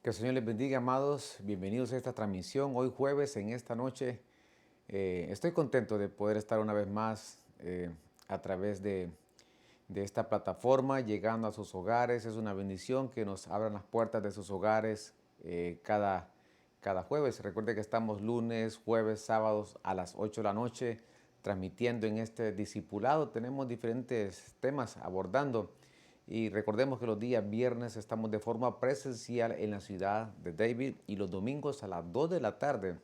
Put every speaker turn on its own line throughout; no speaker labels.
Que el Señor les bendiga, amados. Bienvenidos a esta transmisión. Hoy jueves, en esta noche, estoy contento de poder estar una vez más a través de esta plataforma, llegando a sus hogares. Es una bendición que nos abran las puertas de sus hogares cada jueves. Recuerde que estamos lunes, jueves, sábados a las 8 de la noche transmitiendo en este discipulado. Tenemos diferentes temas abordando. Y recordemos que los días viernes estamos de forma presencial en la ciudad de David y los domingos a las 2 de la tarde.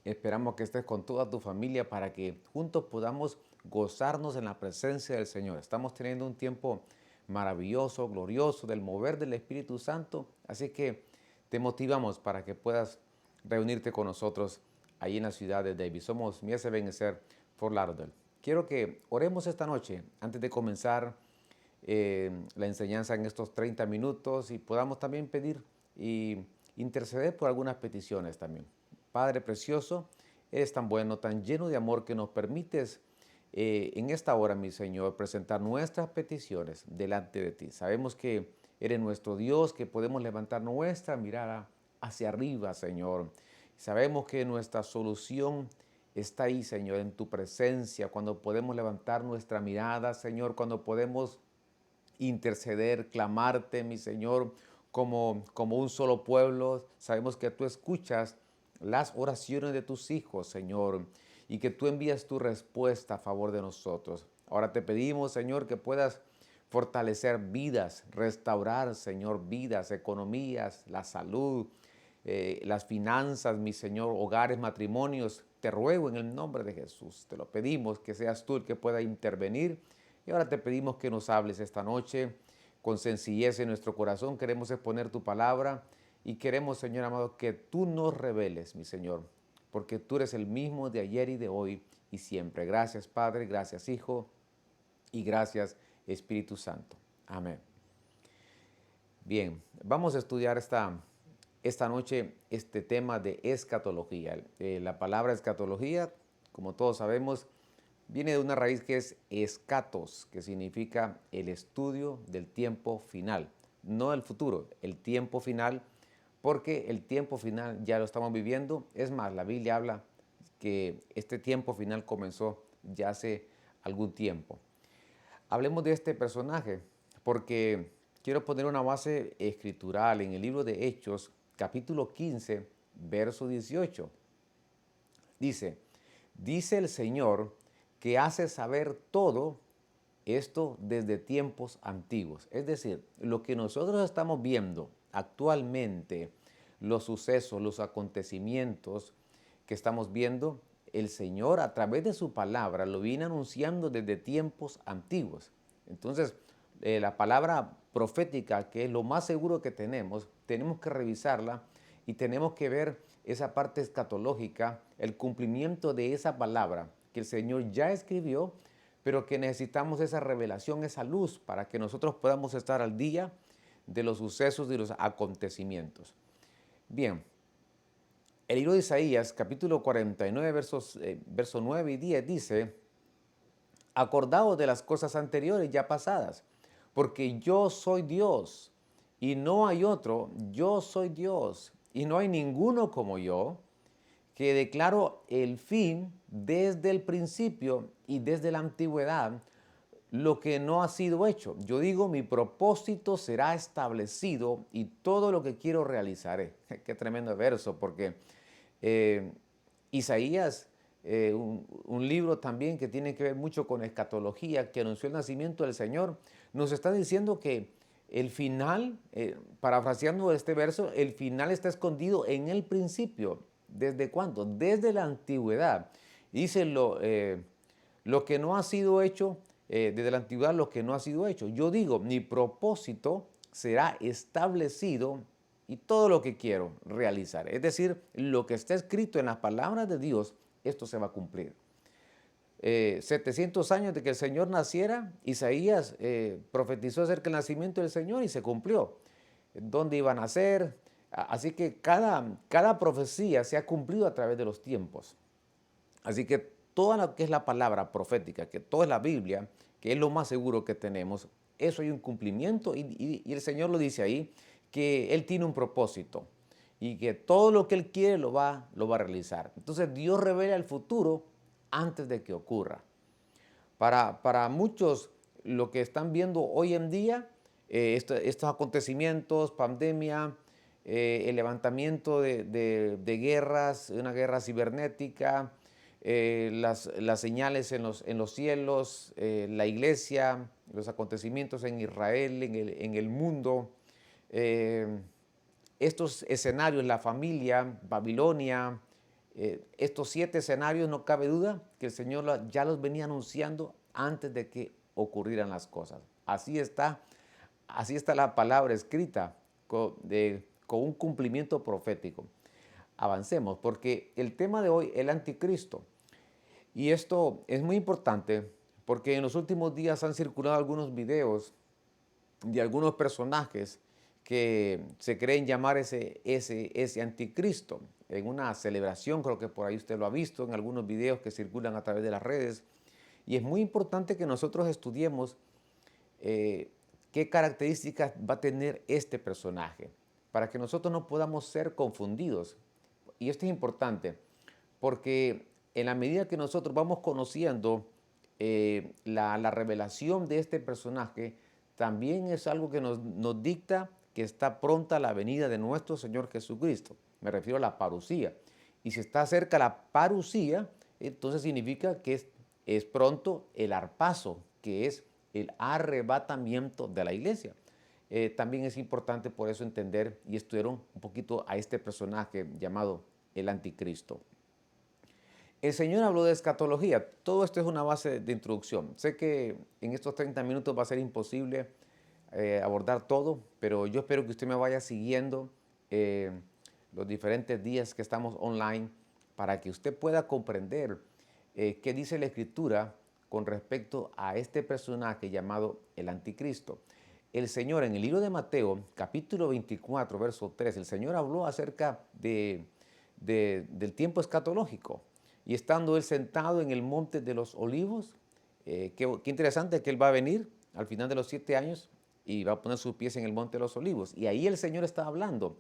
Esperamos que estés con toda tu familia para que juntos podamos gozarnos en la presencia del Señor. Estamos teniendo un tiempo maravilloso, glorioso, del mover del Espíritu Santo. Así que te motivamos para que puedas reunirte con nosotros ahí en la ciudad de David. Somos Mies Ebenezer Fort Lauderdale. Quiero que oremos esta noche antes de comenzar la enseñanza en estos 30 minutos y podamos también pedir y interceder por algunas peticiones también. Padre precioso, eres tan bueno, tan lleno de amor que nos permites en esta hora, mi Señor, presentar nuestras peticiones delante de ti. Sabemos que eres nuestro Dios, que podemos levantar nuestra mirada hacia arriba, Señor. Sabemos que nuestra solución está ahí, Señor, en tu presencia, cuando podemos levantar nuestra mirada, Señor, cuando podemos interceder, clamarte, mi Señor, como un solo pueblo. Sabemos que tú escuchas las oraciones de tus hijos, Señor, y que tú envías tu respuesta a favor de nosotros. Ahora te pedimos, Señor, que puedas fortalecer vidas, restaurar, Señor, vidas, economías, la salud, las finanzas, mi Señor, hogares, matrimonios. Te ruego en el nombre de Jesús, te lo pedimos, que seas tú el que pueda intervenir. Y ahora te pedimos que nos hables esta noche con sencillez en nuestro corazón. Queremos exponer tu palabra y queremos, Señor amado, que tú nos reveles, mi Señor, porque tú eres el mismo de ayer y de hoy y siempre. Gracias, Padre, gracias, Hijo, y gracias, Espíritu Santo. Amén. Bien, vamos a estudiar esta noche este tema de escatología. La palabra escatología, como todos sabemos, viene de una raíz que es escatos, que significa el estudio del tiempo final, no el futuro, el tiempo final, porque el tiempo final ya lo estamos viviendo. Es más, la Biblia habla que este tiempo final comenzó ya hace algún tiempo. Hablemos de este personaje, porque quiero poner una base escritural en el libro de Hechos, capítulo 15, verso 18. Dice el Señor que hace saber todo esto desde tiempos antiguos. Es decir, lo que nosotros estamos viendo actualmente, los sucesos, los acontecimientos que estamos viendo, el Señor a través de su palabra lo viene anunciando desde tiempos antiguos. Entonces, la palabra profética, que es lo más seguro que tenemos que revisarla y tenemos que ver esa parte escatológica, el cumplimiento de esa palabra que el Señor ya escribió, pero que necesitamos esa revelación, esa luz, para que nosotros podamos estar al día de los sucesos y los acontecimientos. Bien, el libro de Isaías, capítulo 49, versos 9 y 10 dice: acordaos de las cosas anteriores ya pasadas, porque yo soy Dios y no hay otro. Yo soy Dios y no hay ninguno como yo, que declaro el fin desde el principio y desde la antigüedad, lo que no ha sido hecho. Yo digo, mi propósito será establecido y todo lo que quiero realizaré. Qué tremendo verso, porque eh, Isaías, un libro también que tiene que ver mucho con escatología, que anunció el nacimiento del Señor, nos está diciendo que el final, parafraseando este verso, el final está escondido en el principio. ¿Desde cuándo? Desde la antigüedad. Dice lo que no ha sido hecho, desde la antigüedad lo que no ha sido hecho. Yo digo, mi propósito será establecido y todo lo que quiero realizar. Es decir, lo que está escrito en las palabras de Dios, esto se va a cumplir. 700 años de que el Señor naciera, Isaías profetizó acerca del nacimiento del Señor y se cumplió. ¿Dónde iba a nacer? Así que cada profecía se ha cumplido a través de los tiempos. Así que toda lo que es la palabra profética, que toda es la Biblia, que es lo más seguro que tenemos, eso hay un cumplimiento y el Señor lo dice ahí, que Él tiene un propósito y que todo lo que Él quiere lo va a realizar. Entonces Dios revela el futuro antes de que ocurra. Para muchos, lo que están viendo hoy en día, estos acontecimientos, pandemia, el levantamiento de guerras, una guerra cibernética, las señales en los cielos, la iglesia, los acontecimientos en Israel, en el mundo, eh, estos escenarios, la familia, Babilonia, estos 7 escenarios, no cabe duda que el Señor ya los venía anunciando antes de que ocurrieran las cosas. Así está la palabra escrita con un cumplimiento profético. Avancemos, porque el tema de hoy, el anticristo, y esto es muy importante porque en los últimos días han circulado algunos videos de algunos personajes que se creen llamar ese anticristo. En una celebración, creo que por ahí usted lo ha visto, en algunos videos que circulan a través de las redes. Y es muy importante que nosotros estudiemos qué características va a tener este personaje, para que nosotros no podamos ser confundidos. Y esto es importante, porque en la medida que nosotros vamos conociendo la revelación de este personaje, también es algo que nos dicta que está pronta la venida de nuestro Señor Jesucristo. Me refiero a la parucía. Y si está cerca la parucía, entonces significa que es pronto el arpazo, que es el arrebatamiento de la iglesia. También es importante por eso entender y estudiar un poquito a este personaje llamado el anticristo. El Señor habló de escatología. Todo esto es una base de introducción. Sé que en estos 30 minutos va a ser imposible abordar todo, pero yo espero que usted me vaya siguiendo los diferentes días que estamos online para que usted pueda comprender qué dice la Escritura con respecto a este personaje llamado el anticristo. El Señor en el libro de Mateo, capítulo 24, verso 3, el Señor habló acerca del tiempo escatológico. Y estando Él sentado en el monte de los olivos, qué interesante que Él va a venir al final de los 7 años y va a poner sus pies en el monte de los olivos. Y ahí el Señor está hablando.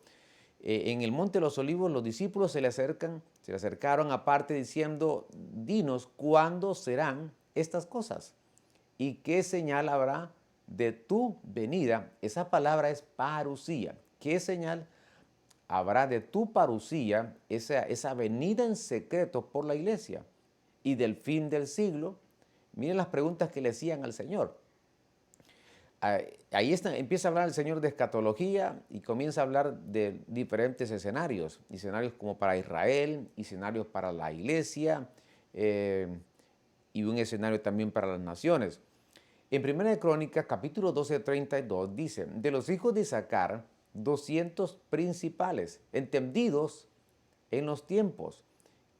En el monte de los olivos los discípulos se le acercaron aparte diciendo, dinos, ¿cuándo serán estas cosas? ¿Y qué señal habrá de tu venida? Esa palabra es parucía. ¿Qué señal habrá de tu parucía, esa venida en secreto por la iglesia y del fin del siglo? Miren las preguntas que le hacían al Señor. Ahí empieza a hablar el Señor de escatología y comienza a hablar de diferentes escenarios como para Israel, escenarios para la iglesia y un escenario también para las naciones. En 1 de Crónicas, capítulo 12, 32, dice, de los hijos de Isaacar, 200 principales, entendidos en los tiempos,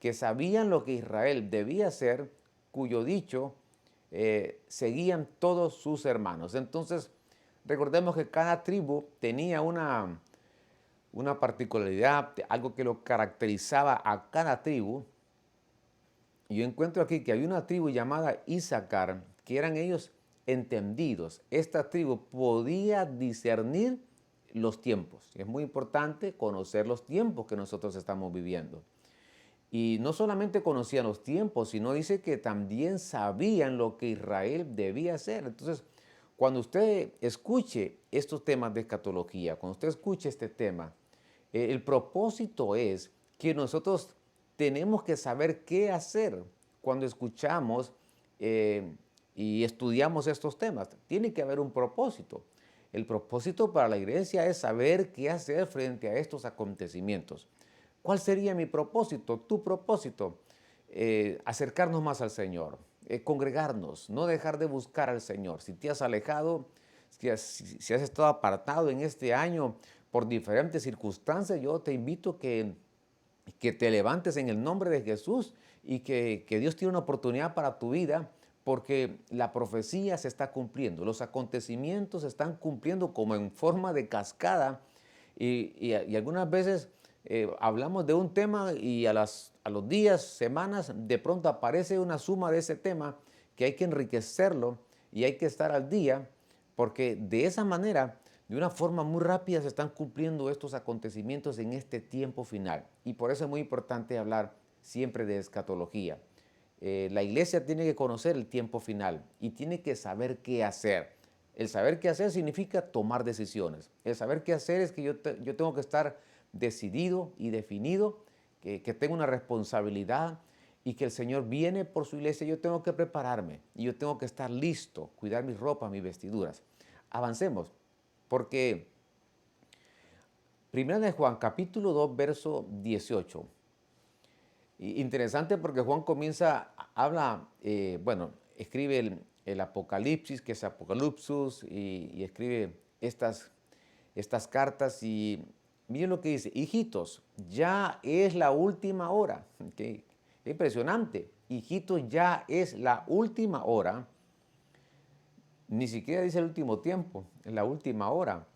que sabían lo que Israel debía hacer, cuyo dicho seguían todos sus hermanos. Entonces, recordemos que cada tribu tenía una particularidad, algo que lo caracterizaba a cada tribu. Y yo encuentro aquí que hay una tribu llamada Isaacar, que eran ellos entendidos. Esta tribu podía discernir los tiempos. Es muy importante conocer los tiempos que nosotros estamos viviendo. Y no solamente conocían los tiempos, sino dice que también sabían lo que Israel debía hacer. Entonces, cuando usted escuche estos temas de escatología, cuando usted escuche este tema, el propósito es que nosotros tenemos que saber qué hacer cuando escuchamos y estudiamos estos temas. Tiene que haber un propósito. El propósito para la iglesia es saber qué hacer frente a estos acontecimientos. ¿Cuál sería mi propósito, tu propósito? Acercarnos más al Señor, congregarnos, no dejar de buscar al Señor. Si te has alejado, si has estado apartado en este año por diferentes circunstancias, yo te invito que te levantes en el nombre de Jesús y que Dios tiene una oportunidad para tu vida, porque la profecía se está cumpliendo, los acontecimientos se están cumpliendo como en forma de cascada y algunas veces hablamos de un tema y a los días, semanas, de pronto aparece una suma de ese tema que hay que enriquecerlo y hay que estar al día, porque de esa manera de una forma muy rápida se están cumpliendo estos acontecimientos en este tiempo final. Y por eso es muy importante hablar siempre de escatología. La iglesia tiene que conocer el tiempo final y tiene que saber qué hacer. El saber qué hacer significa tomar decisiones. El saber qué hacer es que yo tengo que estar decidido y definido, que tengo una responsabilidad y que el Señor viene por su iglesia. Yo tengo que prepararme y yo tengo que estar listo, cuidar mis ropas, mis vestiduras. Avancemos, porque 1 de Juan, capítulo 2, verso 18. Interesante porque Juan comienza, habla, bueno, escribe el Apocalipsis, que es Apocalipsis, y escribe estas cartas y miren lo que dice: hijitos, ya es la última hora. Qué impresionante. Hijitos, ya es la última hora. Ni siquiera dice el último tiempo, es la última hora.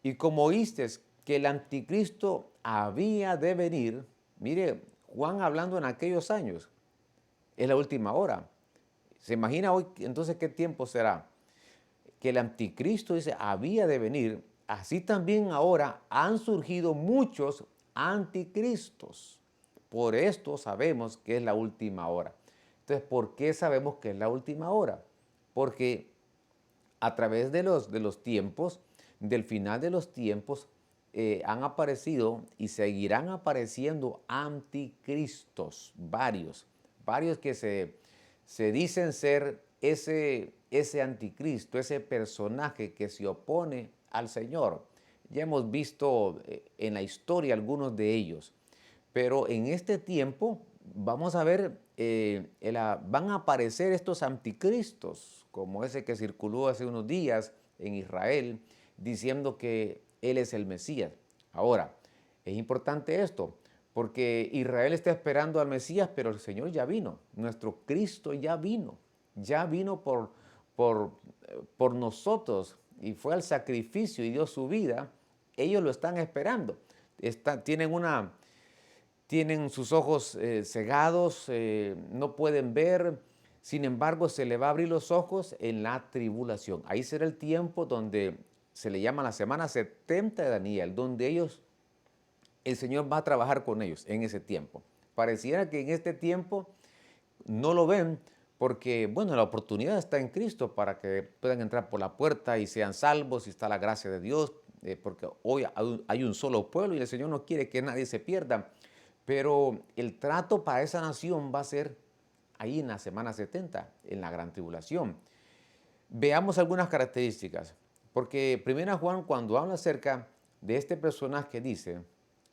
Y como oíste que el anticristo había de venir, mire, Juan hablando en aquellos años, es la última hora. ¿Se imagina hoy entonces qué tiempo será? Que el anticristo dice había de venir, así también ahora han surgido muchos anticristos. Por esto sabemos que es la última hora. Entonces, ¿por qué sabemos que es la última hora? Porque a través de los tiempos, del final de los tiempos, han aparecido y seguirán apareciendo anticristos, varios que se dicen ser ese anticristo, ese personaje que se opone al Señor. Ya hemos visto en la historia algunos de ellos, pero en este tiempo vamos a ver, van a aparecer estos anticristos, como ese que circuló hace unos días en Israel, diciendo que Él es el Mesías. Ahora, es importante esto, porque Israel está esperando al Mesías, pero el Señor ya vino, nuestro Cristo ya vino por nosotros y fue al sacrificio y dio su vida. Ellos lo están esperando. Tienen sus ojos cegados, no pueden ver. Sin embargo, se le va a abrir los ojos en la tribulación. Ahí será el tiempo donde se le llama la semana 70 de Daniel, donde el Señor va a trabajar con ellos en ese tiempo. Pareciera que en este tiempo no lo ven porque, bueno, la oportunidad está en Cristo para que puedan entrar por la puerta y sean salvos y está la gracia de Dios, porque hoy hay un solo pueblo y el Señor no quiere que nadie se pierda. Pero el trato para esa nación va a ser ahí en la semana 70, en la gran tribulación. Veamos algunas características, porque 1 Juan cuando habla acerca de este personaje dice: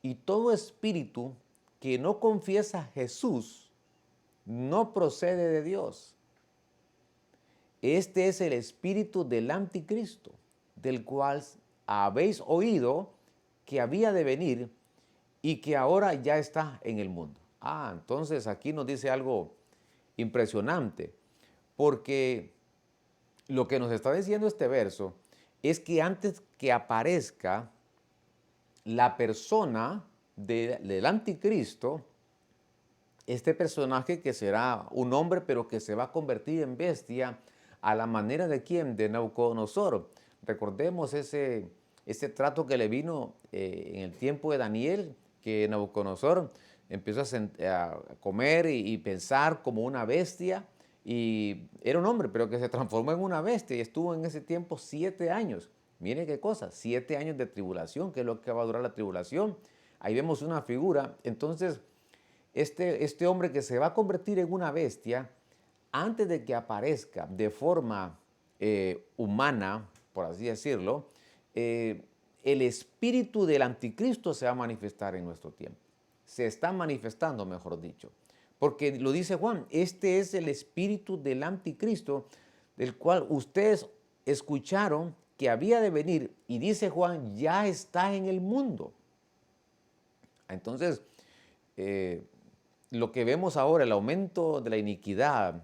y todo espíritu que no confiesa a Jesús no procede de Dios. Este es el espíritu del anticristo, del cual habéis oído que había de venir y que ahora ya está en el mundo. Entonces aquí nos dice algo impresionante, porque lo que nos está diciendo este verso es que antes que aparezca la persona del anticristo, este personaje que será un hombre pero que se va a convertir en bestia a la manera de quién, de Nabucodonosor. Recordemos ese trato que le vino en el tiempo de Daniel, que Nabucodonosor empezó a comer y pensar como una bestia, y era un hombre pero que se transformó en una bestia y estuvo en ese tiempo 7 años. Miren qué cosa, 7 años de tribulación, que es lo que va a durar la tribulación. Ahí vemos una figura. Entonces, este hombre que se va a convertir en una bestia, antes de que aparezca de forma humana, por así decirlo, el espíritu del anticristo se va a manifestar en nuestro tiempo. Se está manifestando, mejor dicho. Porque lo dice Juan, este es el espíritu del anticristo, del cual ustedes escucharon que había de venir, y dice Juan, ya está en el mundo. Entonces, lo que vemos ahora, el aumento de la iniquidad,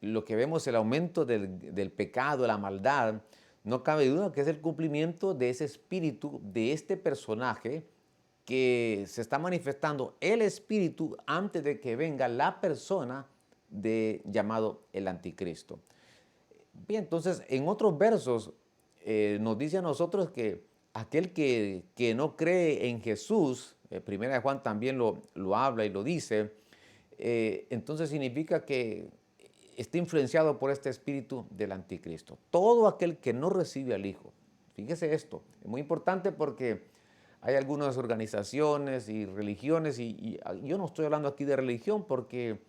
lo que vemos, el aumento del pecado, la maldad, no cabe duda que es el cumplimiento de ese espíritu, de este personaje que se está manifestando, el espíritu, antes de que venga la persona llamado el anticristo. Bien, entonces en otros versos nos dice a nosotros que aquel que no cree en Jesús, Primera de Juan también lo habla y lo dice, entonces significa que está influenciado por este espíritu del anticristo. Todo aquel que no recibe al Hijo. Fíjese esto, es muy importante porque hay algunas organizaciones y religiones, y yo no estoy hablando aquí de religión porque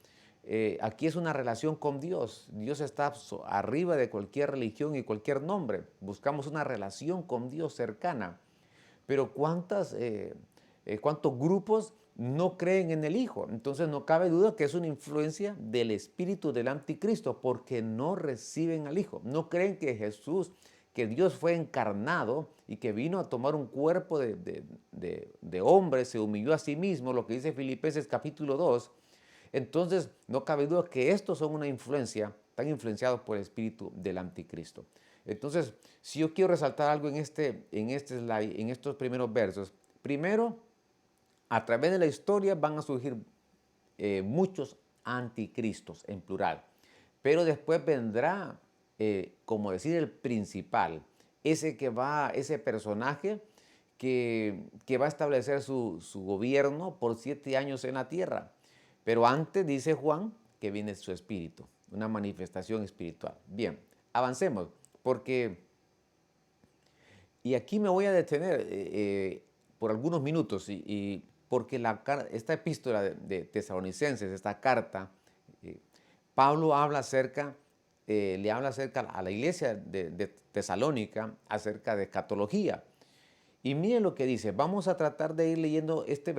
aquí es una relación con Dios. Dios está arriba de cualquier religión y cualquier nombre. Buscamos una relación con Dios cercana. Pero ¿cuántos grupos no creen en el Hijo? Entonces no cabe duda que es una influencia del espíritu del anticristo porque no reciben al Hijo. No creen que Jesús, que Dios fue encarnado y que vino a tomar un cuerpo de hombre, se humilló a sí mismo, lo que dice Filipenses capítulo 2. Entonces no cabe duda que estos son una influencia, están influenciados por el espíritu del anticristo. Entonces, si yo quiero resaltar algo en este slide, en estos primeros versos, primero, a través de la historia van a surgir muchos anticristos en plural, pero después vendrá, como decir, el principal, ese personaje que va a establecer su gobierno por 7 años en la tierra. Pero antes dice Juan que viene su espíritu, una manifestación espiritual. Bien, avancemos, porque, y aquí me voy a detener por algunos minutos, y porque esta epístola de Tesalonicenses, esta carta, Pablo le habla acerca a la iglesia de Tesalónica acerca de escatología. Y miren lo que dice, vamos a tratar de ir leyendo estos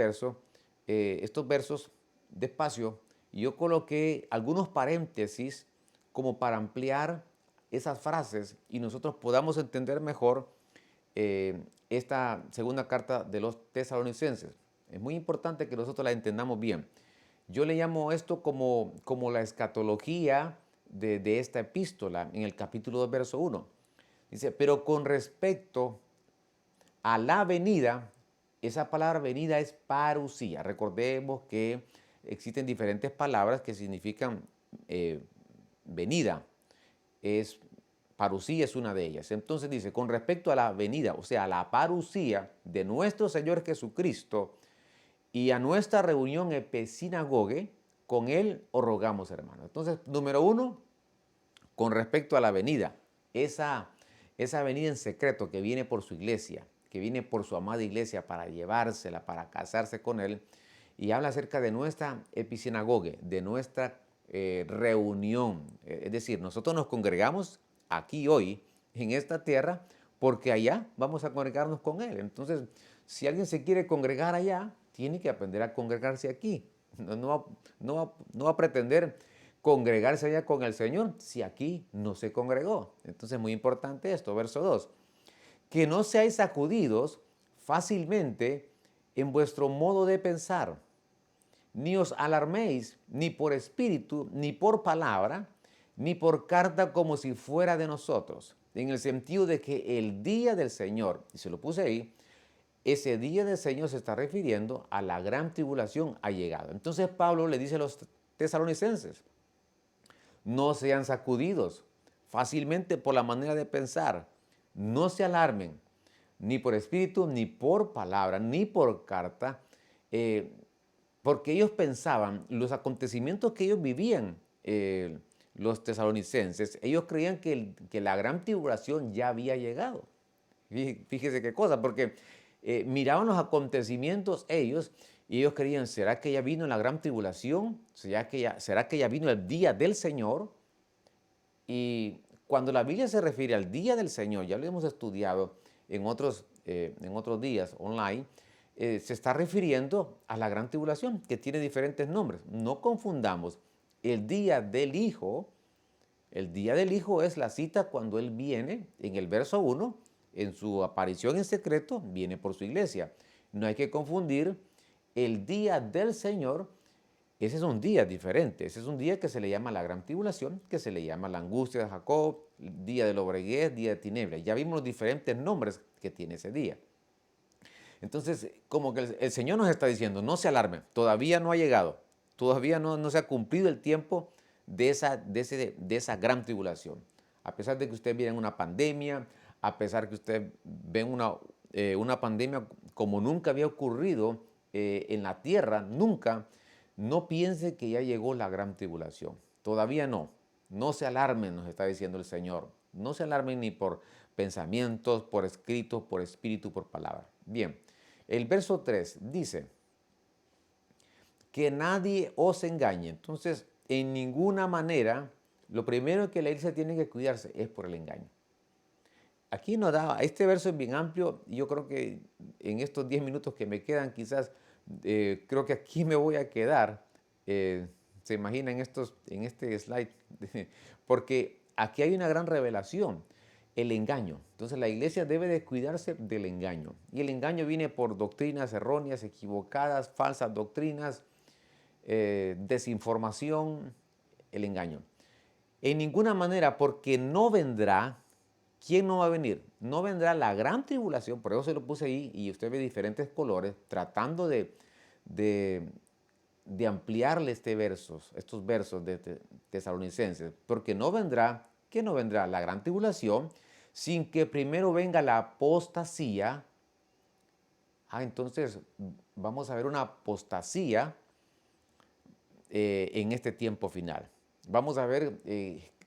versos despacio. Y yo coloqué algunos paréntesis como para ampliar esas frases y nosotros podamos entender mejor esta segunda carta de los tesalonicenses. Es muy importante que nosotros la entendamos bien. Yo le llamo esto como la escatología de esta epístola en el capítulo 2, verso 1. Dice, pero con respecto a la venida, esa palabra venida es parusía. Recordemos que existen diferentes palabras que significan venida. Parusía es una de ellas. Entonces dice, con respecto a la venida, o sea, a la parusía de nuestro Señor Jesucristo y a nuestra reunión epesinagoge, con Él os rogamos, hermanos. Entonces, número 1, con respecto a la venida, esa venida en secreto que viene por su iglesia, que viene por su amada iglesia para llevársela, para casarse con Él, y habla acerca de nuestra episinagoge, de nuestra reunión. Es decir, nosotros nos congregamos aquí hoy, en esta tierra, porque allá vamos a congregarnos con Él. Entonces, si alguien se quiere congregar allá, tiene que aprender a congregarse aquí. No va a pretender congregarse allá con el Señor si aquí no se congregó. Entonces, muy importante esto, verso 2. Que no seáis sacudidos fácilmente en vuestro modo de pensar, ni os alarméis ni por espíritu, ni por palabra, ni por carta como si fuera de nosotros, en el sentido de que el día del Señor, y se lo puse ahí, ese día del Señor se está refiriendo a la gran tribulación ha llegado. Entonces Pablo le dice a los tesalonicenses, no sean sacudidos fácilmente por la manera de pensar, no se alarmen, ni por espíritu, ni por palabra, ni por carta, porque ellos pensaban, los acontecimientos que ellos vivían, los tesalonicenses, ellos creían que la gran tribulación ya había llegado. Fíjese qué cosa, porque miraban los acontecimientos ellos y ellos creían, ¿será que ya vino la gran tribulación? ¿Será que ya vino el día del Señor? Y cuando la Biblia se refiere al día del Señor, ya lo hemos estudiado en otros días online, se está refiriendo a la gran tribulación, que tiene diferentes nombres. No confundamos el día del Hijo. El día del Hijo es la cita cuando Él viene, en el verso 1, en su aparición en secreto, viene por su iglesia. No hay que confundir el día del Señor. Ese es un día diferente. Ese es un día que se le llama la gran tribulación, que se le llama la angustia de Jacob, día de lobreguez, día de tinieblas. Ya vimos los diferentes nombres que tiene ese día. Entonces, como que el Señor nos está diciendo, no se alarmen, todavía no ha llegado, todavía no se ha cumplido el tiempo de esa gran tribulación. A pesar de que usted viene en una pandemia, a pesar que usted ve una pandemia como nunca había ocurrido en la tierra, nunca, no piense que ya llegó la gran tribulación. Todavía no. No se alarmen, nos está diciendo el Señor. No se alarmen ni por pensamientos, por escritos, por espíritu, por palabra. Bien, el verso 3 dice que nadie os engañe. Entonces, en ninguna manera, lo primero que la iglesia tiene que cuidarse es por el engaño. Aquí nos da, este verso es bien amplio, y yo creo que en estos 10 minutos que me quedan, quizás, creo que aquí me voy a quedar. Se imagina en este slide, porque aquí hay una gran revelación, el engaño. Entonces la iglesia debe de cuidarse del engaño. Y el engaño viene por doctrinas erróneas, equivocadas, falsas doctrinas, desinformación, el engaño. En ninguna manera, porque no vendrá. ¿Quién no va a venir? No vendrá la gran tribulación, por eso se lo puse ahí y usted ve diferentes colores, tratando de, de ampliarle estos versos de Tesalonicenses, porque no vendrá, ¿qué no vendrá? La gran tribulación, sin que primero venga la apostasía. Entonces vamos a ver una apostasía en este tiempo final. Vamos a ver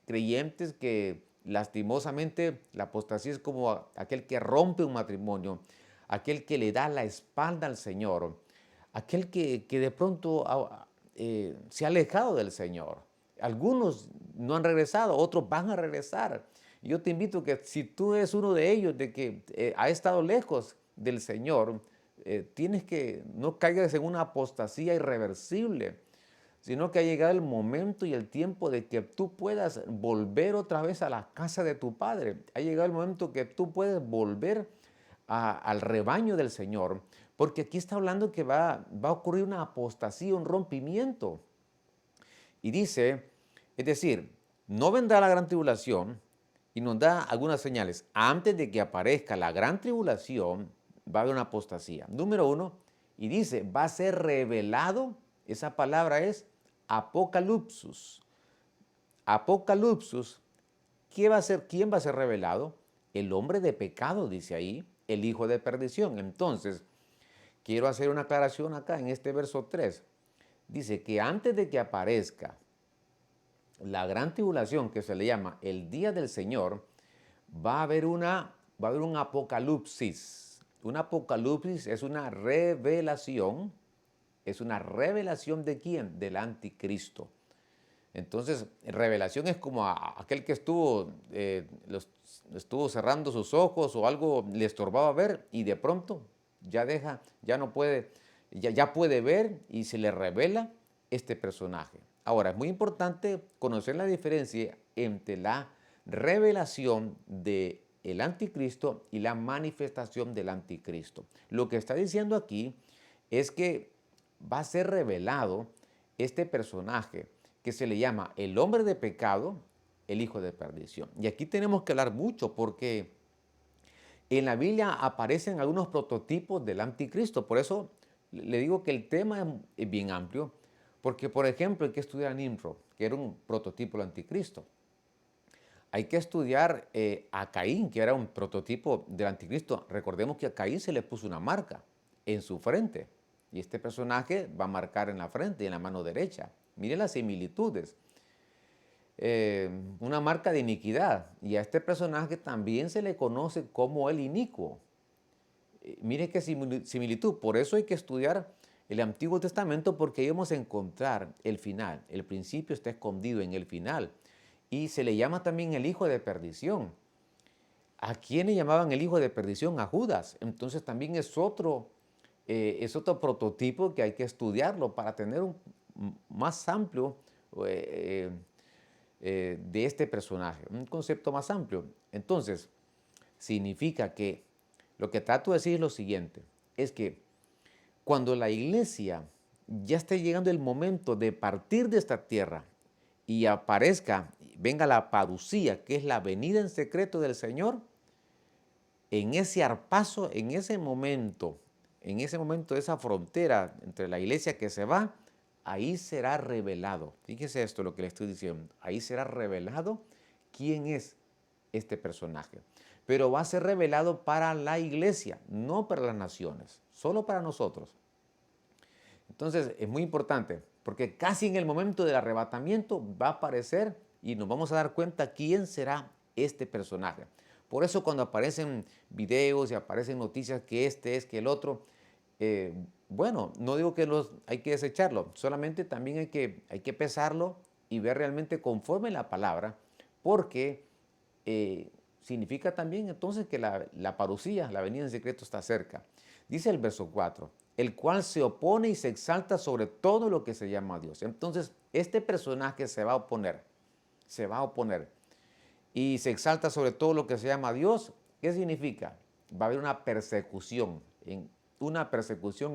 creyentes que lastimosamente la apostasía es como aquel que rompe un matrimonio, aquel que le da la espalda al Señor, aquel que de pronto se ha alejado del Señor. Algunos no han regresado, otros van a regresar. Yo te invito a que si tú eres uno de ellos, de que ha estado lejos del Señor, tienes que no caigas en una apostasía irreversible, sino que ha llegado el momento y el tiempo de que tú puedas volver otra vez a la casa de tu Padre. Ha llegado el momento que tú puedes volver al rebaño del Señor, porque aquí está hablando que va a ocurrir una apostasía, un rompimiento. Y dice, es decir, no vendrá la gran tribulación, y nos da algunas señales. Antes de que aparezca la gran tribulación, va a haber una apostasía. Número 1, y dice, va a ser revelado, esa palabra es apocalipsis. Apocalipsis, ¿quién va a ser revelado? El hombre de pecado, dice ahí, el hijo de perdición. Entonces, quiero hacer una aclaración acá en este verso 3. Dice que antes de que aparezca la gran tribulación, que se le llama el día del Señor, va a haber un apocalipsis. Un apocalipsis es una revelación. ¿Es una revelación de quién? Del anticristo. Entonces, revelación es como aquel que estuvo cerrando sus ojos o algo le estorbaba ver y de pronto ya no puede, ya puede ver y se le revela este personaje. Ahora, es muy importante conocer la diferencia entre la revelación del anticristo y la manifestación del anticristo. Lo que está diciendo aquí es que va a ser revelado este personaje que se le llama el hombre de pecado, el hijo de perdición. Y aquí tenemos que hablar mucho porque en la Biblia aparecen algunos prototipos del anticristo. Por eso le digo que el tema es bien amplio, porque por ejemplo hay que estudiar a Nimrod, que era un prototipo del anticristo. Hay que estudiar a Caín, que era un prototipo del anticristo. Recordemos que a Caín se le puso una marca en su frente. Y este personaje va a marcar en la frente y en la mano derecha. Miren las similitudes. Una marca de iniquidad. Y a este personaje también se le conoce como el inicuo. Mire qué similitud. Por eso hay que estudiar el Antiguo Testamento, porque ahí vamos a encontrar el final. El principio está escondido en el final. Y se le llama también el hijo de perdición. ¿A quién le llamaban el hijo de perdición? A Judas. Entonces también es otro prototipo que hay que estudiarlo para tener un más amplio de este personaje, un concepto más amplio. Entonces, significa que lo que trato de decir es lo siguiente, es que cuando la iglesia ya esté llegando el momento de partir de esta tierra y venga la parucía, que es la venida en secreto del Señor, en ese arpazo, en ese momento de esa frontera entre la iglesia que se va, ahí será revelado. Fíjese esto lo que le estoy diciendo. Ahí será revelado quién es este personaje. Pero va a ser revelado para la iglesia, no para las naciones, solo para nosotros. Entonces es muy importante porque casi en el momento del arrebatamiento va a aparecer y nos vamos a dar cuenta quién será este personaje. Por eso cuando aparecen videos y aparecen noticias que este es, que el otro, eh, bueno, no digo que los hay que desecharlo, solamente también hay que pesarlo y ver realmente conforme la palabra, porque significa también entonces que la parucía, la venida en secreto está cerca. Dice el verso 4, el cual se opone y se exalta sobre todo lo que se llama Dios. Entonces, este personaje se va a oponer, se va a oponer y se exalta sobre todo lo que se llama Dios. ¿Qué significa? Va a haber una persecución en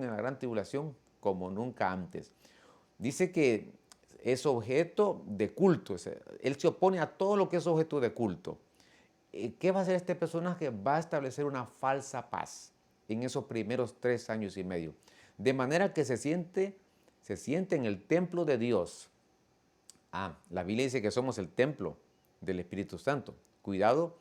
la gran tribulación como nunca antes. Dice que es objeto de culto, él se opone a todo lo que es objeto de culto. ¿Qué va a hacer este personaje? Va a establecer una falsa paz en esos primeros 3 años y medio. De manera que se siente en el templo de Dios. La Biblia dice que somos el templo del Espíritu Santo. Cuidado,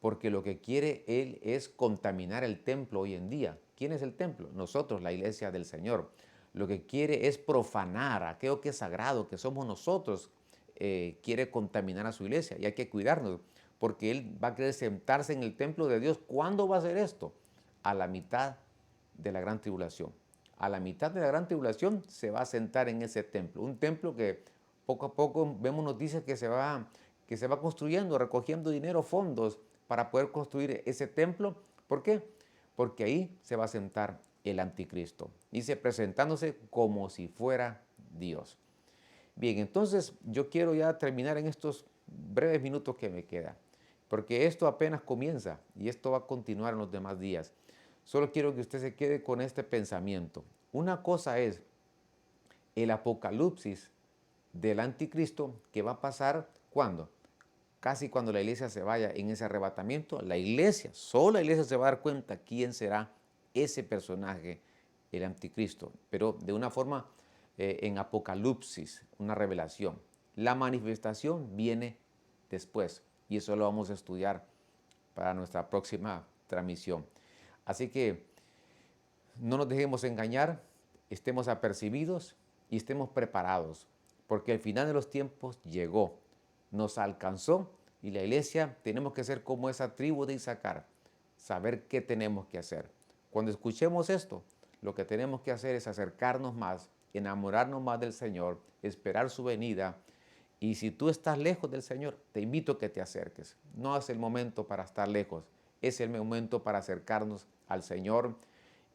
porque lo que quiere Él es contaminar el templo hoy en día. ¿Quién es el templo? Nosotros, la iglesia del Señor. Lo que quiere es profanar aquello que es sagrado, que somos nosotros. Quiere contaminar a su iglesia y hay que cuidarnos, porque Él va a querer sentarse en el templo de Dios. ¿Cuándo va a hacer esto? A la mitad de la gran tribulación. A la mitad de la gran tribulación se va a sentar en ese templo. Un templo que poco a poco vemos noticias que se va construyendo, recogiendo dinero, fondos para poder construir ese templo. ¿Por qué? Porque ahí se va a sentar el anticristo. Dice, presentándose como si fuera Dios. Bien, entonces yo quiero ya terminar en estos breves minutos que me quedan, porque esto apenas comienza y esto va a continuar en los demás días. Solo quiero que usted se quede con este pensamiento. Una cosa es el apocalipsis del anticristo que va a pasar ¿cuándo? Casi cuando la iglesia se vaya en ese arrebatamiento, la iglesia, solo la iglesia se va a dar cuenta quién será ese personaje, el anticristo, pero de una forma en Apocalipsis, una revelación. La manifestación viene después y eso lo vamos a estudiar para nuestra próxima transmisión. Así que no nos dejemos engañar, estemos apercibidos y estemos preparados, porque el final de los tiempos llegó, nos alcanzó y la iglesia tenemos que ser como esa tribu de Isaacar, saber qué tenemos que hacer. Cuando escuchemos esto, lo que tenemos que hacer es acercarnos más, enamorarnos más del Señor, esperar su venida. Y si tú estás lejos del Señor, te invito a que te acerques. No es el momento para estar lejos, es el momento para acercarnos al Señor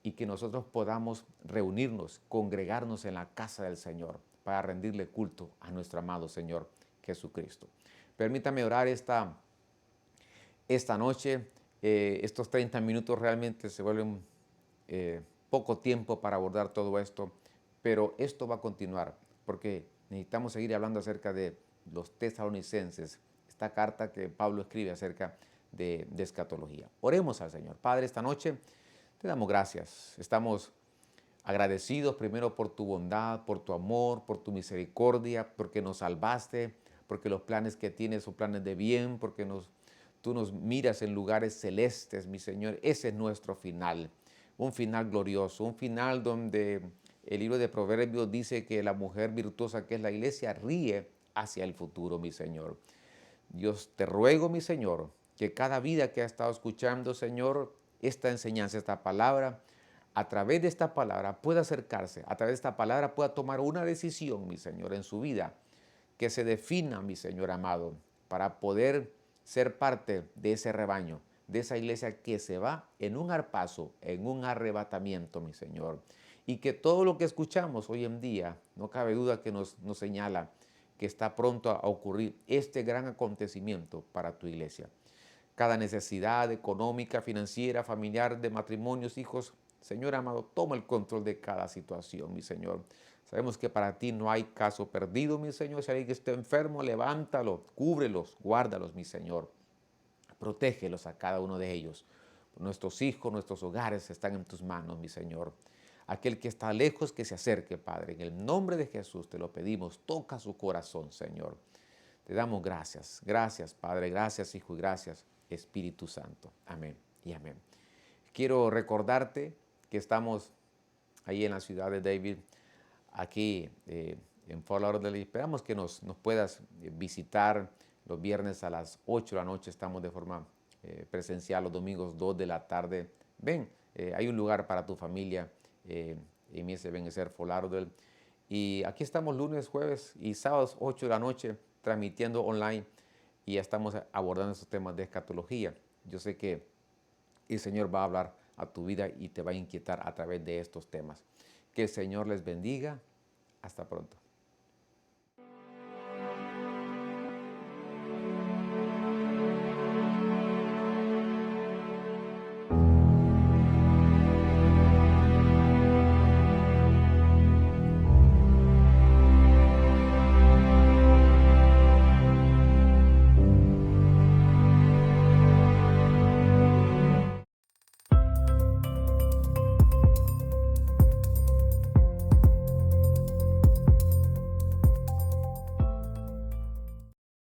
y que nosotros podamos reunirnos, congregarnos en la casa del Señor para rendirle culto a nuestro amado Señor Jesucristo. Permítame orar esta noche. Estos 30 minutos realmente se vuelven poco tiempo para abordar todo esto, pero esto va a continuar porque necesitamos seguir hablando acerca de los tesalonicenses, esta carta que Pablo escribe acerca de escatología. Oremos al Señor. Padre, esta noche te damos gracias. Estamos agradecidos primero por tu bondad, por tu amor, por tu misericordia, porque nos salvaste, porque los planes que tienes son planes de bien, porque tú nos miras en lugares celestes, mi Señor. Ese es nuestro final, un final glorioso, un final donde el libro de Proverbios dice que la mujer virtuosa que es la iglesia ríe hacia el futuro, mi Señor. Dios, te ruego, mi Señor, que cada vida que ha estado escuchando, Señor, esta enseñanza, esta palabra, a través de esta palabra pueda acercarse, a través de esta palabra pueda tomar una decisión, mi Señor, en su vida, que se defina, mi Señor amado, para poder ser parte de ese rebaño, de esa iglesia que se va en un arpazo, en un arrebatamiento, mi Señor. Y que todo lo que escuchamos hoy en día, no cabe duda que nos señala que está pronto a ocurrir este gran acontecimiento para tu iglesia. Cada necesidad económica, financiera, familiar, de matrimonios, hijos, Señor amado, toma el control de cada situación, mi Señor. Sabemos que para ti no hay caso perdido, mi Señor. Si alguien que esté enfermo, levántalo, cúbrelos, guárdalos, mi Señor. Protégelos a cada uno de ellos. Nuestros hijos, nuestros hogares están en tus manos, mi Señor. Aquel que está lejos, que se acerque, Padre. En el nombre de Jesús te lo pedimos. Toca su corazón, Señor. Te damos gracias. Gracias, Padre. Gracias, Hijo. Y gracias, Espíritu Santo. Amén y amén. Quiero recordarte que estamos ahí en la ciudad de David, aquí en Fort Lauderdale. Esperamos que nos puedas visitar los viernes a las 8 de la noche. Estamos de forma presencial los domingos 2 de la tarde. Ven, hay un lugar para tu familia en ese Ebenezer Fort Lauderdale. Y aquí estamos lunes, jueves y sábados 8 de la noche transmitiendo online y ya estamos abordando esos temas de escatología. Yo sé que el Señor va a hablar a tu vida y te va a inquietar a través de estos temas. Que el Señor les bendiga. Hasta pronto.